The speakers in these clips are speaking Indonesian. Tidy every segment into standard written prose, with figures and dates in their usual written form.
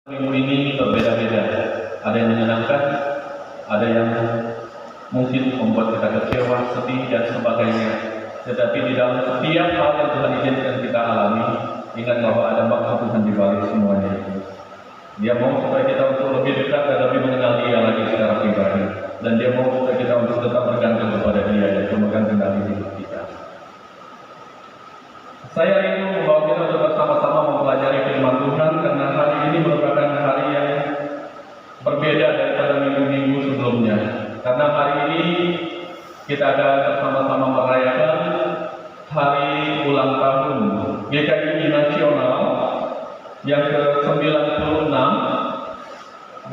Minggu ini berbeda-beda. Ada yang menyenangkan, ada yang mungkin membuat kita kecewa, sedih, dan sebagainya. Tetapi di dalam setiap hal yang Tuhan izinkan kita alami, ingat bahwa ada maksud Tuhan di balik semuanya itu. Dia mau supaya kita untuk lebih dekat dan lebih mengenal Dia lagi secara pribadi. Dan Dia mau supaya kita untuk tetap bergantung kepada Dia dan memegang kendali hidup kita. Saya ingin membawa kita untuk bersama-sama mempelajari firman Tuhan karena hari ini merupakan hari yang berbeda daripada minggu-minggu sebelumnya. Karena hari ini kita akan bersama-sama merayakan hari ulang tahun GKI Nasional yang ke-96,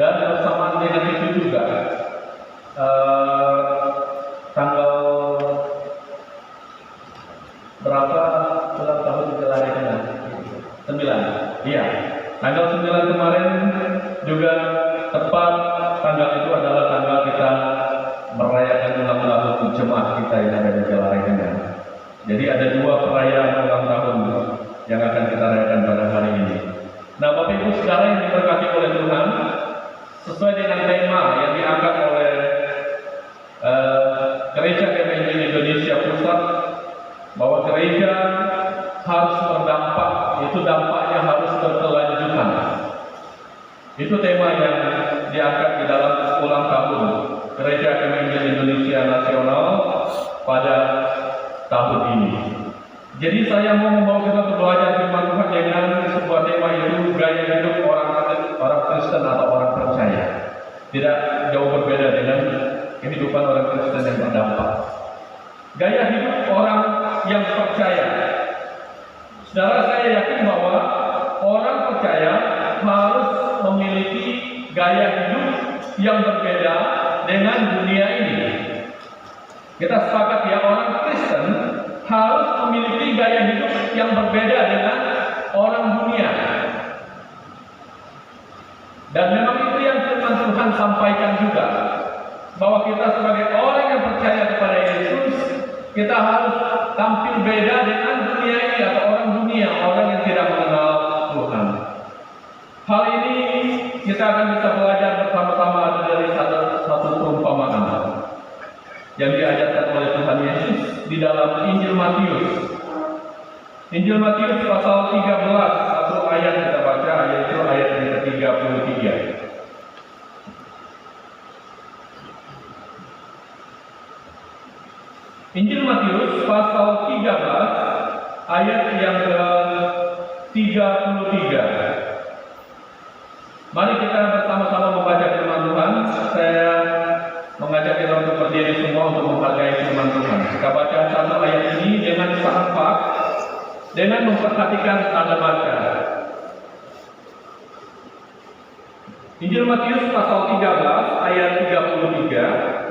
dan bersamaan dengan itu juga tanggal berapa ulang tahun dilahirkan? 9. Iya, tanggal 9 kemarin juga tepat tanggal itu adalah tanggal kita merayakan ulang tahun jemaat kita yang ada di Jalarengan. Jadi ada dua perayaan ulang tahun yang akan kita rayakan pada hari ini. Nah, Bapak Ibu Saudara yang diberkati oleh Tuhan, sesuai dengan tema yang diangkat oleh Gereja Evangelis Indonesia Pusat, bahwa gereja harus berdampak, itu dampaknya harus berkelanjutan. Itu tema yang diangkat di dalam ulang tahun Gereja Evangelis Indonesia Nasional pada tahun ini. Jadi saya mau membawa kita untuk belajar firman Tuhan dengan sebuah tema itu gaya hidup orang Kristen atau orang percaya. Tidak jauh berbeda dengan kehidupan orang Kristen yang berdampak. Gaya hidup orang yang percaya. Saudara, saya yakin bahwa orang percaya harus memiliki gaya hidup yang berbeda dengan dunia ini. Kita sepakat ya, orang Kristen harus memiliki gaya hidup yang berbeda dengan orang dunia. Dan memang itu yang firman Tuhan sampaikan juga, bahwa kita sebagai orang yang percaya kepada Yesus, kita harus tampil beda dengan dunia ini atau orang dunia, orang yang tidak mengenal Tuhan. Hal ini kita akan bisa belajar bersama-sama dari satu perumpamaan yang diajarkan oleh Tuhan Yesus di dalam Injil Matius. Injil Matius pasal 13, satu ayat kita baca, yaitu ayat yang ke-33. Injil Matius pasal 13 ayat yang ke-33. Mari kita bersama-sama membaca firman Tuhan. Saya mengajak kita untuk berdiri semua untuk menghargai firman Tuhan. Kita baca satu ayat ini dengan kompak, dengan memperhatikan tanda baca. Injil Matius pasal 13 ayat 33.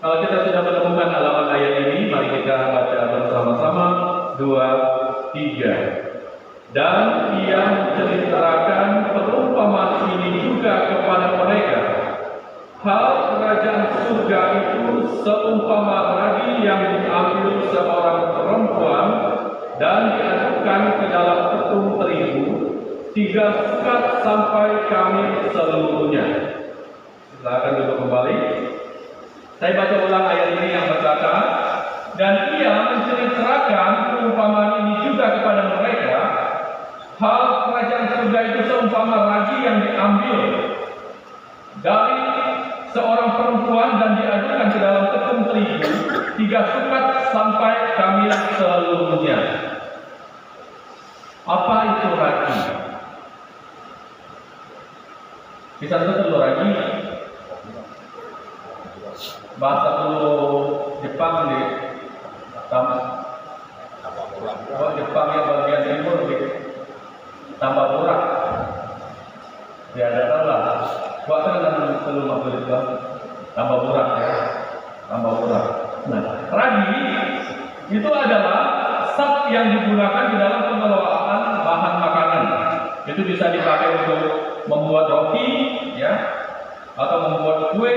Kalau kita sudah menemukan halaman ayat ini, mari kita baca bersama-sama. 2, 3. Dan ia menceritakan perumpamaan ini juga kepada mereka. Hal kerajaan surga itu seumpama ragi yang diambil seorang perempuan dan diadukkan ke dalam tepung terigu 3 sukat sampai kami seluruhnya. Silakan duduk kembali. Saya baca ulang ayat ini yang berkata, dan ia menceritakan perumpamaan ini juga kepada mereka. Hal kerajaan surga itu seumpama ragi yang diambil dari seorang perempuan dan diadukkan ke dalam tepung terigu 3 sukat sampai kami seluruhnya. Apa itu ragi? Bisa betul ragi? Bahasa dulu Jepang di Jepang yang bagian timur di tambah murah. Ya ada lah. Kuasa dan seluruh makhluk tambah murah ya, tambah murah. Nah, ragi itu adalah zat yang digunakan di dalam pengelolaan bahan makanan. Itu bisa dipakai untuk membuat roti, ya, atau membuat kue,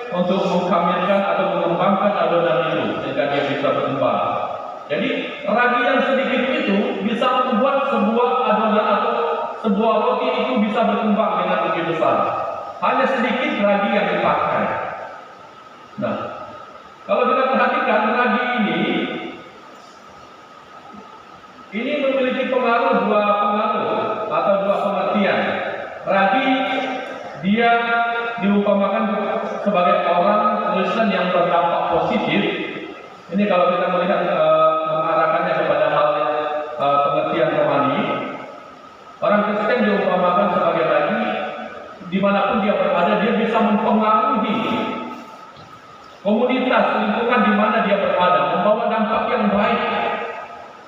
untuk mengkamilkan atau mengembangkan adonan itu sehingga dia bisa berkembang. Jadi ragi yang sedikit itu bisa membuat sebuah adonan atau sebuah roti itu bisa berkembang dengan hanya sedikit ragi yang dipakai. Nah, kalau kita perhatikan ragi ini memiliki dua pengaruh atau dua pengertian. Ragi dia diumpamakan sebagai orang Kristen yang berdampak positif. Ini kalau kita melihat mengarahkannya kepada hal pengertian rohani, orang Kristen diumpamakan sebagai ragi, dimanapun dia berada, dia bisa mempengaruhi komunitas lingkungan di mana dia berada, membawa dampak yang baik.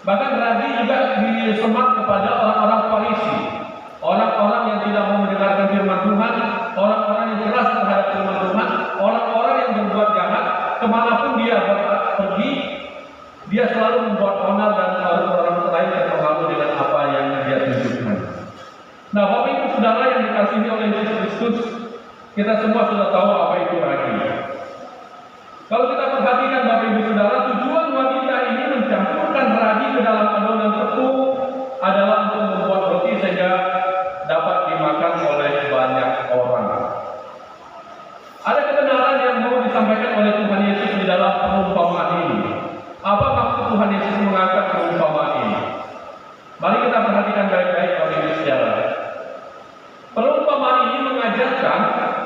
Bahkan ragi juga disemat kepada orang-orang Farisi, orang-orang yang tidak mau mendengarkan firman Tuhan, orang-orang yang keras terhadap firman Tuhan, orang-orang yang berbuat jahat, kemanapun dia pergi, dia selalu membuat onar dan orang lain terpengaruh dengan apa yang dia tunjukkan. Nah, Bapak Ibu Saudara yang dikasihi oleh Yesus Kristus, kita semua sudah tahu apa itu ragi. Kalau kita perhatikan Bapak Ibu Saudara, tujuan wanita ini mencampurkan ragi ke dalam adonan tepung adalah untuk membuat roti sehingga dapat dimakan oleh banyak orang. Ada kebenaran yang mau disampaikan oleh Tuhan Yesus di dalam perumpamaan ini. Apa maksud Tuhan Yesus mengangkat perumpamaan ini? Mari kita perhatikan baik-baik Bapak Ibu Saudara. Perumpamaan ini mengajarkan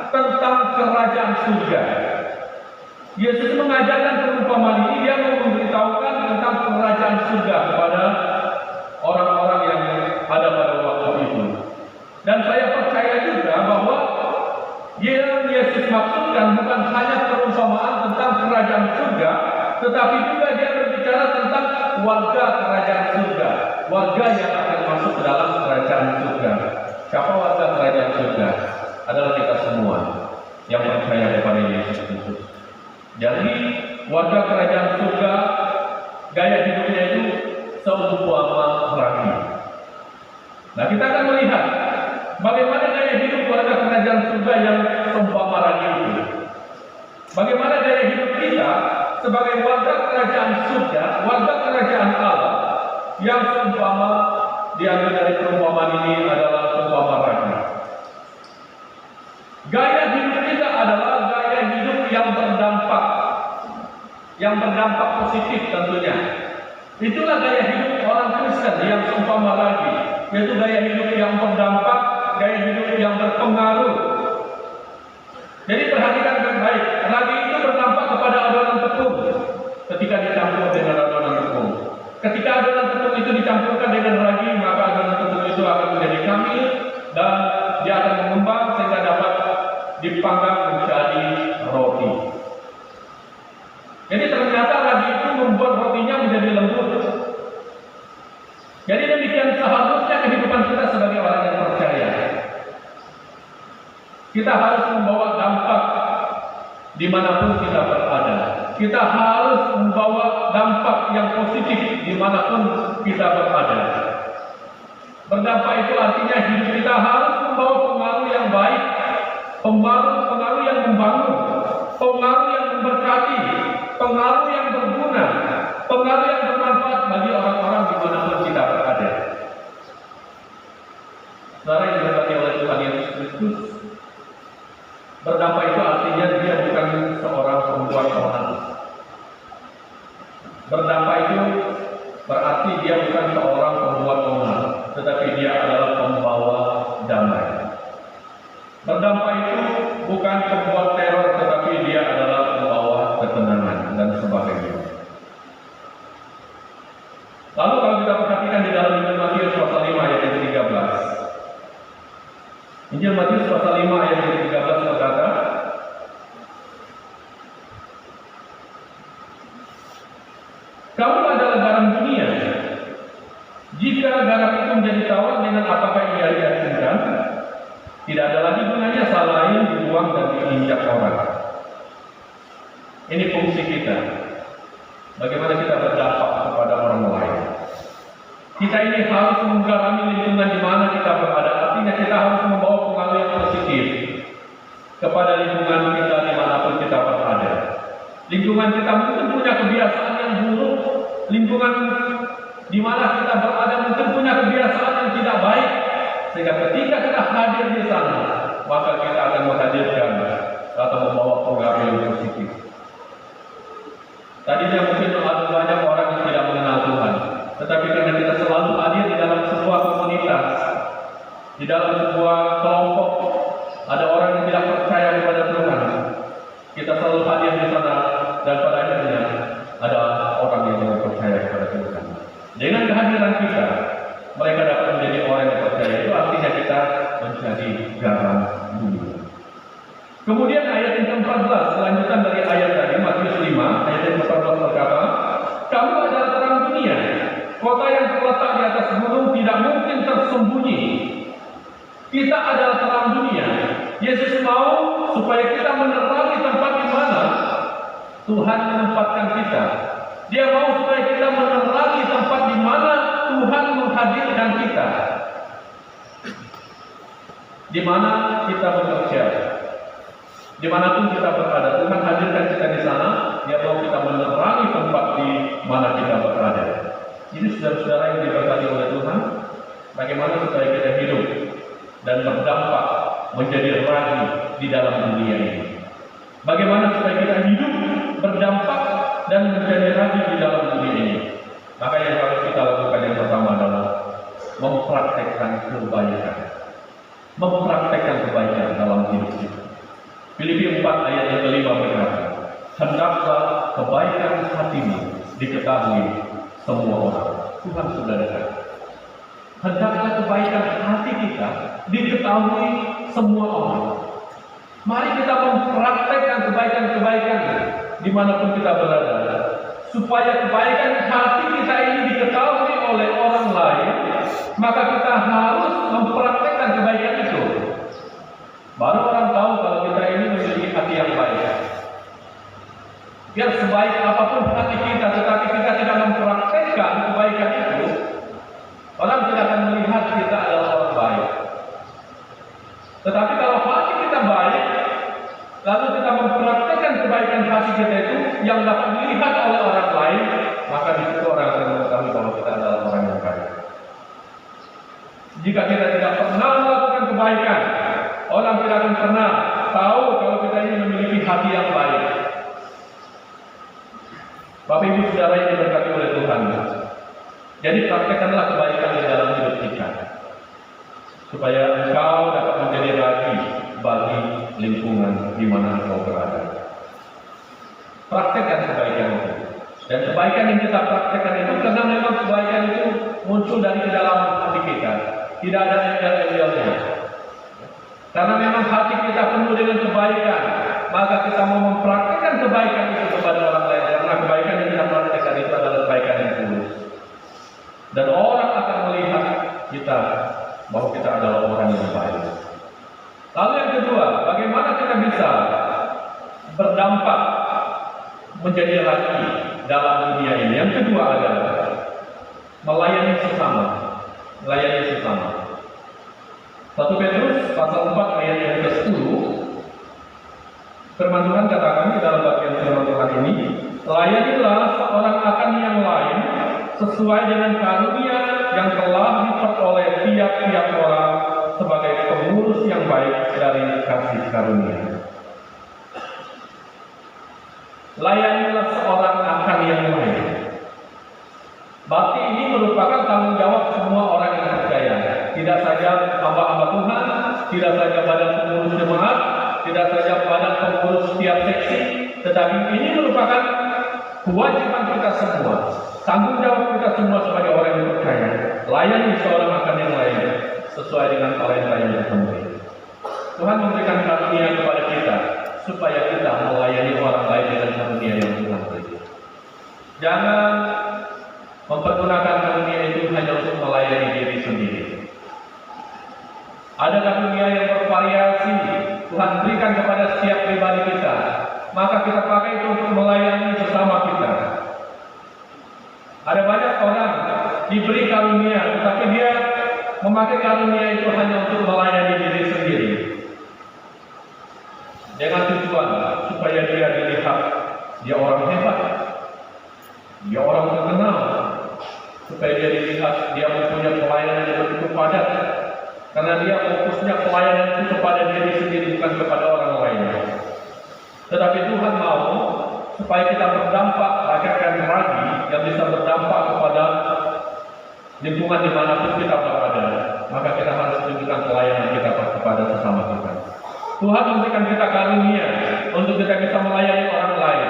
tentang kerajaan surga. Yesus mengajarkan perumpamaan ini, dia mau memberitahukan tentang kerajaan surga kepada orang-orang yang ada pada waktu itu. Dan saya percaya juga bahwa yang Yesus maksudkan bukan hanya perumpamaan tentang kerajaan surga, tetapi juga dia berbicara tentang warga kerajaan surga, warga yang akan masuk ke dalam kerajaan surga. Siapa warga kerajaan surga? Adalah kita semua yang percaya kepada Yesus Kristus. Jadi warga kerajaan surga, gaya hidupnya itu seumpama ragi. Nah, kita akan melihat bagaimana gaya hidup warga kerajaan surga yang seumpama ragi itu. Bagaimana gaya hidup kita sebagai warga kerajaan surga, warga kerajaan Allah yang seumpama diambil dari perumpamaan ini adalah seumpama ragi. Gaya hidup kita adalah gaya hidup yang berdampak positif tentunya. Itulah gaya hidup orang Kristen yang seumpama ragi, yaitu gaya hidup yang berdampak, gaya hidup yang berpengaruh. Jadi perhatikan baik-baik, ragi itu berdampak kepada adonan tepung ketika dicampur dengan adonan tepung. Ketika adonan tepung itu dicampurkan dengan ragi, maka adonan tepung itu akan menjadi kamil dan dia akan mengembang sehingga dapat dipanggang menjadi roti. Jadi ternyata ragi itu membuat rotinya menjadi lembut. Jadi demikian seharusnya kehidupan kita sebagai orang yang percaya. Kita harus membawa dampak dimanapun kita berada. Kita harus membawa dampak yang positif dimanapun kita berada. Berdampak itu artinya hidup kita harus membawa pengaruh yang baik, pengaruh yang membangun, pengaruh yang memberkati, pengaruh yang berguna, pengaruh yang bermanfaat bagi orang-orang dimanapun kita berada. Saudara yang diberkati oleh Tuhan Yesus Kristus, berdampak itu artinya dia bukan seorang pembuat onar. Berdampak itu berarti dia bukan seorang pembuat onar, tetapi dia adalah pembawa damai. Berdampak itu bukan pembuat teror, tetapi dia adalah pembawa ketenangan dan sebagainya. Lalu kalau kita perhatikan di dalam Injil Matius pasal 5 ayat yang ke-13. Injil Matius pasal 5 ayat yang ke-13 berkata, "Kamu adalah garam dunia. Jika garam itu menjadi tawar, dengan apakah ia diasinkan? Tidak ada lagi gunanya selain dibuang dan diinjak orang." Ini fungsi kita. Bagaimana kita berdampak kepada orang lain. Kita ini harus menggarami lingkungan di mana kita berada. Artinya kita harus membawa pengaruh yang positif kepada lingkungan kita dimanapun kita berada. Lingkungan kita mungkin punya kebiasaan yang buruk. Lingkungan di mana kita berada mungkin punya kebiasaan yang tidak baik. Sehingga ketika kita hadir di sana, maka kita akan garam dunia. Kemudian ayat yang ke-14, selanjutan dari ayat tadi, Matius 5, ayat yang ke-14 berkata, kamu adalah terang dunia. Kota yang terletak di atas gunung tidak mungkin tersembunyi. Kita adalah terang dunia. Yesus mau supaya kita menerangi tempat di mana Tuhan menempatkan kita. Dia mau supaya kita menerangi tempat di mana Tuhan menghadirkan kita. Di mana kita bekerja, dimanapun kita berada, Tuhan hadirkan kita di sana. Dia mau kita menerangi tempat di mana kita berada. Ini saudara-saudara yang diberkati oleh Tuhan, bagaimana supaya kita hidup dan berdampak menjadi ragi di dalam dunia ini. Bagaimana supaya kita hidup berdampak dan menjadi ragi di dalam dunia ini. Maka yang harus kita lakukan yang pertama adalah mempraktekkan kebaikan. Mempraktekkan kebaikan dalam hidup kita. Filipi 4 ayat yang ke-5 berkata, hendaklah kebaikan hatimu diketahui semua orang. Tuhan sudah dekat. Hendaklah kebaikan hati kita diketahui semua orang. Mari kita mempraktekkan kebaikan-kebaikan dimanapun kita berada, supaya kebaikan hati kita ini diketahui oleh orang lain. Maka kita harus mempraktekkan kebaikan itu. Baru orang tahu kalau kita ini memiliki hati yang baik. Biar sebaik apapun hati kita, tetapi kita tidak mempraktekkan kebaikan itu, orang tidak akan melihat kita adalah orang baik. Tetapi kalau hati kita baik, lalu kita mempraktekkan kebaikan hati kita itu yang dapat dilihat oleh orang lain, maka di situ orang akan mengetahui bahwa kita adalah orang yang baik. Jika kita tidak pernah melakukan kebaikan, orang tidak akan pernah tahu kalau kita ini memiliki hati yang baik. Bapak Ibu Saudara yang diberkati oleh Tuhan, jadi praktekkanlah kebaikan di dalam hidup kita, supaya engkau dapat menjadi ragi bagi lingkungan di mana engkau berada. Praktekkan kebaikan itu, dan kebaikan yang kita praktekkan itu, karena memang kebaikan itu muncul dari kedalaman hati kita, tidak ada embel-embelnya. Karena memang hati kita penuh dengan kebaikan, maka kita mau mempraktekkan kebaikan itu kepada orang lain. Karena kebaikan yang kita praktekkan itu adalah kebaikan yang tulus. Dan orang akan melihat kita bahwa kita adalah orang yang baik. Lalu yang kedua, bagaimana kita bisa berdampak menjadi ragi dalam dunia ini? Yang kedua adalah melayani sesama. Melayani sesama. 1 Petrus pasal 4 ayat yang ke-10, firman Tuhan katakan di dalam bagian firman Tuhan ini, layanilah seorang akan yang lain sesuai dengan karunia yang telah diperoleh tiap-tiap orang sebagai pengurus yang baik dari kasih karunia. Layanilah seorang akan yang lain. Bakti ini merupakan tanggung jawab semua orang yang percaya. Tidak saja hamba-hamba Tuhan, tidak saja badan pengurus jemaat, tidak saja badan pengurus setiap seksi, tetapi ini merupakan kewajiban kita semua, tanggung jawab kita semua sebagai orang yang percaya. Layani seorang akan yang lain sesuai dengan talenta yang ditemui. Tuhan memberikan karunia kepada kita supaya kita melayani orang lain dengan karunia yang Tuhan beri. Jangan mempergunakan karunia itu hanya untuk melayani diri sendiri. Ada karunia yang bervariasi Tuhan berikan kepada setiap pribadi kita, maka kita pakai itu untuk melayani sesama kita. Ada banyak orang diberi karunia, tetapi dia memakai karunia itu hanya untuk melayani diri sendiri, dengan tujuan supaya dia dilihat dia orang hebat, dia orang terkenal, supaya dia dilihat dia mempunyai pelayanan yang begitu padat. Karena dia fokusnya pelayanan itu kepada diri sendiri, bukan kepada orang lain. Tetapi Tuhan mau supaya kita berdampak, bagaikan ragi yang bisa berdampak kepada lingkungan dimanapun kita berada. Maka kita harus tunjukkan pelayanan kita kepada sesama kita. Tuhan memberikan kita karunia untuk kita bisa melayani orang lain,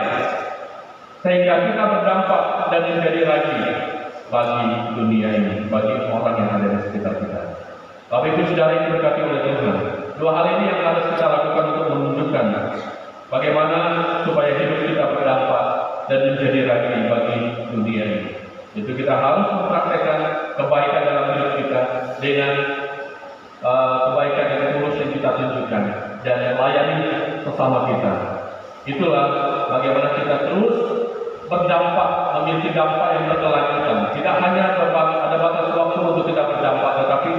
sehingga kita berdampak dan menjadi ragi bagi dunia ini, bagi orang yang ada di sekitar kita. Bapak Ibu Saudara yang diberkati oleh Tuhan, kita harus mempraktekkan kebaikan dalam hidup kita dengan kebaikan yang tulus yang kita tunjukkan dan melayani sesama kita. Itulah bagaimana kita terus berdampak, memiliki dampak yang berkelanjutan. Tidak hanya ada batas waktu untuk kita berdampak, tetapi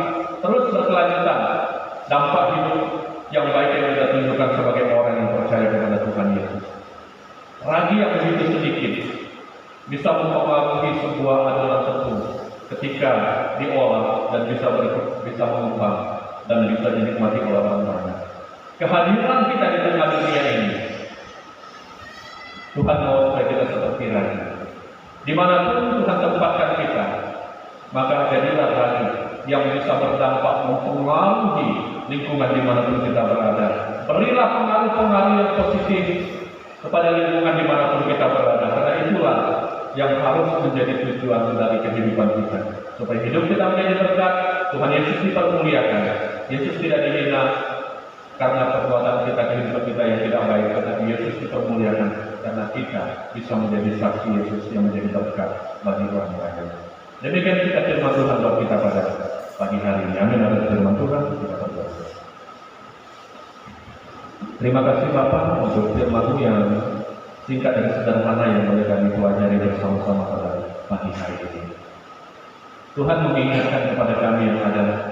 terus berkelanjutan dampak hidup yang baik yang kita tunjukkan sebagai orang yang percaya kepada Tuhan Yesus. Ragi yang begitu sedikit bisa mempengaruhi sebuah adonan tepung ketika diolah dan bisa mengembang dan bisa dinikmati oleh orang banyak. Kehadiran kita di tengah dunia ini, Tuhan mau supaya kita seperti ragi. Dimanapun Tuhan tempatkan kita, maka jadilah ragi yang bisa berdampak mempengaruhi lingkungan dimanapun kita berada. Berilah pengaruh-pengaruh yang positif kepada lingkungan dimanapun kita berada. Karena itulah yang harus menjadi tujuan dari kehidupan kita. Supaya hidup kita menjadi berkat, Tuhan Yesus dipermuliakan. Yesus tidak dihina karena perbuatan kita, kehidupan kita yang tidak baik, tetapi Yesus dipermuliakan karena kita bisa menjadi saksi Yesus yang menjadi berkat bagi orang lain. Demikian kita firman Tuhan buat kita pada pagi hari ini. Amin. Atas firman Tuhan kita berdoa. Terima kasih Bapak untuk firman-Mu yang singkat dan sederhana yang boleh kami pelajari bersama-sama pada pagi hari ini. Tuhan mengingatkan kepada kami yang ada